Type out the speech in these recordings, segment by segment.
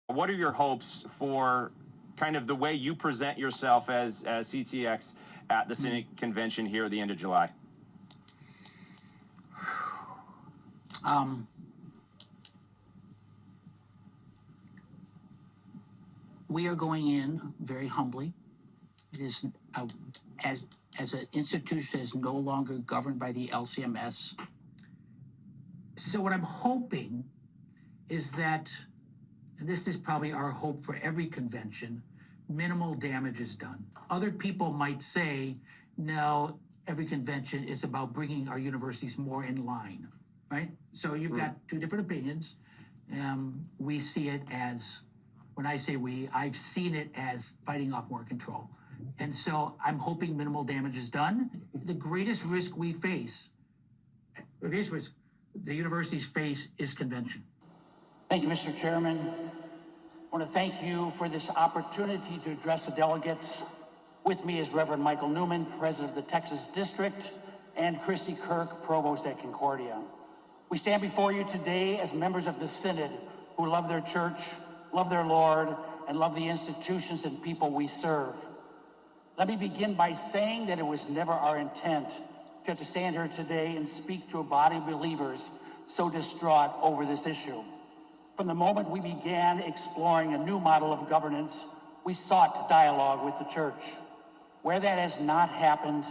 What are your hopes for kind of the way you present yourself as CTX at the Senate convention here at the end of July? We are going in very humbly. It is as an institution that is no longer governed by the LCMS. So what I'm hoping is that, and this is probably our hope for every convention, minimal damage is done. Other people might say, no, every convention is about bringing our universities more in line, right? So you've got two different opinions. We see it as, when I say we, I've seen it as fighting off more control. And so I'm hoping minimal damage is done. The greatest risk we face, the greatest risk the universities face is convention. Thank you, Mr. Chairman. I want to thank you for this opportunity to address the delegates. With me is Reverend Michael Newman, President of the Texas District, and Kristi Kirk, Provost at Concordia. We stand before you today as members of the Synod who love their church, love their Lord, and love the institutions and people we serve. Let me begin by saying that it was never our intent to have to stand here today and speak to a body of believers so distraught over this issue. From the moment we began exploring a new model of governance, we sought dialogue with the church. Where that has not happened,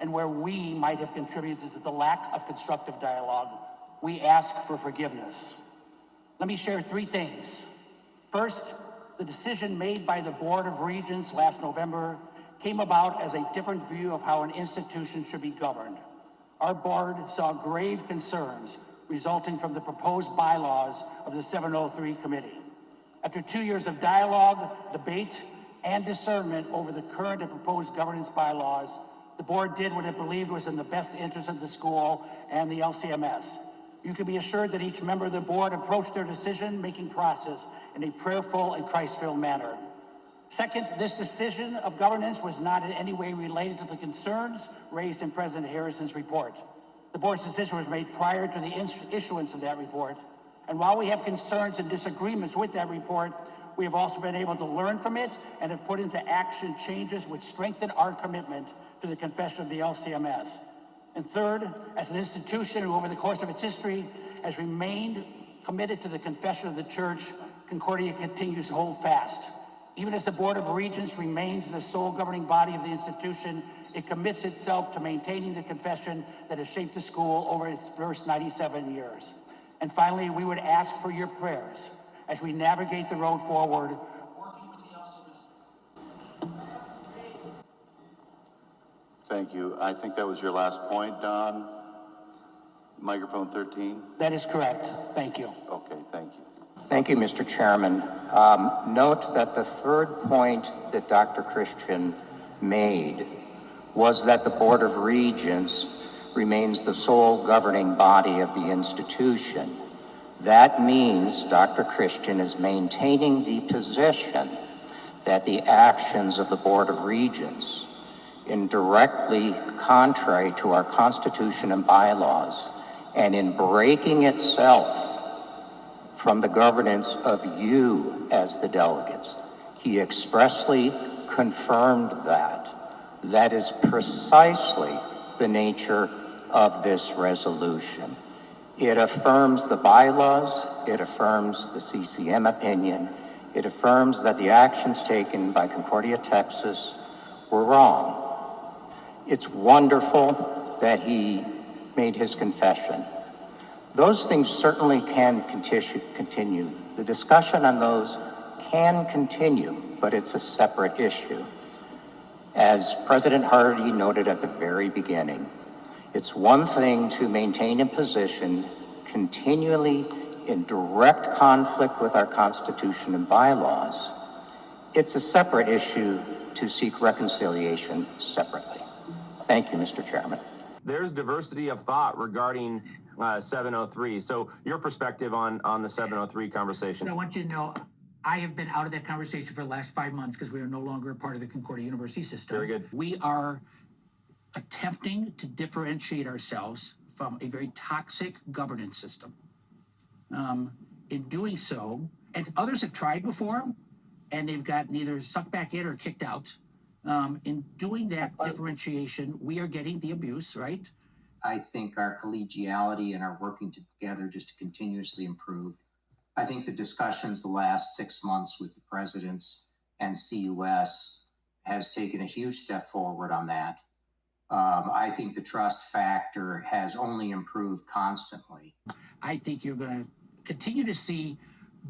and where we might have contributed to the lack of constructive dialogue, we ask for forgiveness. Let me share three things. First, the decision made by the Board of Regents last November came about as a different view of how an institution should be governed. Our board saw grave concerns resulting from the proposed bylaws of the 703 committee. After 2 years of dialogue, debate, and discernment over the current and proposed governance bylaws, the board did what it believed was in the best interest of the school and the LCMS. You can be assured that each member of the board approached their decision-making process in a prayerful and Christ-filled manner. Second, this decision of governance was not in any way related to the concerns raised in President Harrison's report. The board's decision was made prior to the issuance of that report. And while we have concerns and disagreements with that report, we have also been able to learn from it and have put into action changes which strengthen our commitment to the confession of the LCMS. And third, as an institution who over the course of its history has remained committed to the confession of the church, Concordia continues to hold fast. Even as the Board of Regents remains the sole governing body of the institution, it commits itself to maintaining the confession that has shaped the school over its first 97 years. And finally, we would ask for your prayers as we navigate the road forward, working with the LCMS. Thank you. I think that was your last point, Don. Microphone 13. That is correct. Thank you. Okay, thank you. Thank you, Mr. Chairman. Note that the third point that Dr. Christian made was that the Board of Regents remains the sole governing body of the institution. That means Dr. Christian is maintaining the position that the actions of the Board of Regents, in directly contrary to our Constitution and bylaws, and in breaking itself from the governance of you as the delegates. He expressly confirmed that. That is precisely the nature of this resolution. It affirms the bylaws, it affirms the CCM opinion, it affirms that the actions taken by Concordia, Texas were wrong. It's wonderful that he made his confession. Those things certainly can continue. The discussion on those can continue, but it's a separate issue. As President Hardy noted at the very beginning, it's one thing to maintain a position continually in direct conflict with our Constitution and bylaws. It's a separate issue to seek reconciliation separately. Thank you, Mr. Chairman. There's diversity of thought regarding 703. So your perspective on the 703 conversation. I want you to know, I have been out of that conversation for the last 5 months because we are no longer a part of the Concordia University system. Very good. We are attempting to differentiate ourselves from a very toxic governance system. In doing so, And others have tried before, and they've gotten either sucked back in or kicked out. In doing that differentiation, we are getting the abuse, right? I think our collegiality and our working together just to continuously improve. I think the discussions the last 6 months with the presidents and CUS has taken a huge step forward on that. I think the trust factor has only improved constantly. I think you're going to continue to see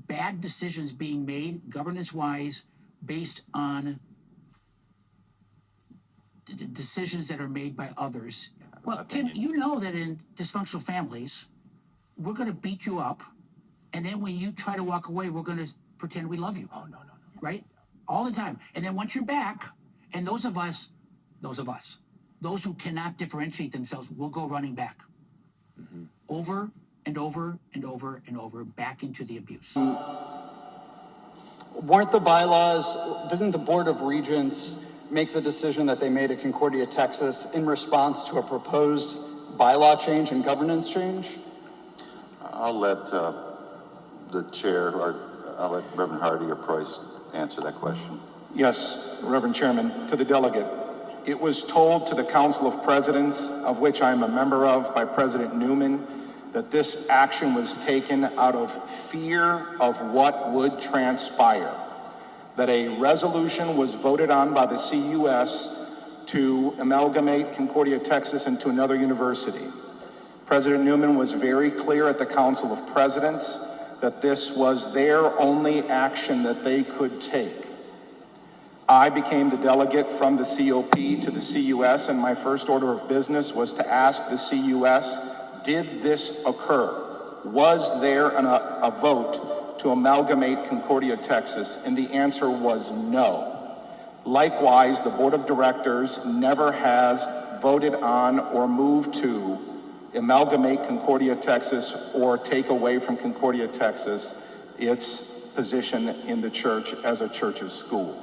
bad decisions being made governance-wise based on decisions that are made by others. Well, Tim, you know that in dysfunctional families, we're going to beat you up, and then when you try to walk away, we're going to pretend we love you. Oh, no. Right? All the time. And then once you're back, and those of us, those who cannot differentiate themselves will go running back. Over and over and over and over, back into the abuse. Weren't the bylaws, didn't the Board of Regents make the decision that they made at Concordia, Texas in response to a proposed bylaw change and governance change? I'll let the chair, or I'll let Reverend Hardy or Price answer that question. Yes, Reverend Chairman, to the delegate. It was told to the Council of Presidents, of which I'm a member of, by President Newman, that this action was taken out of fear of what would transpire. That a resolution was voted on by the CUS to amalgamate Concordia, Texas into another university. President Newman was very clear at the Council of Presidents that this was their only action that they could take. I became the delegate from the COP to the CUS, and my first order of business was to ask the CUS, did this occur? Was there a vote to amalgamate Concordia, Texas? And the answer was no. Likewise, the Board of Directors never has voted on or moved to amalgamate Concordia, Texas, or take away from Concordia, Texas, its position in the church as a church's school.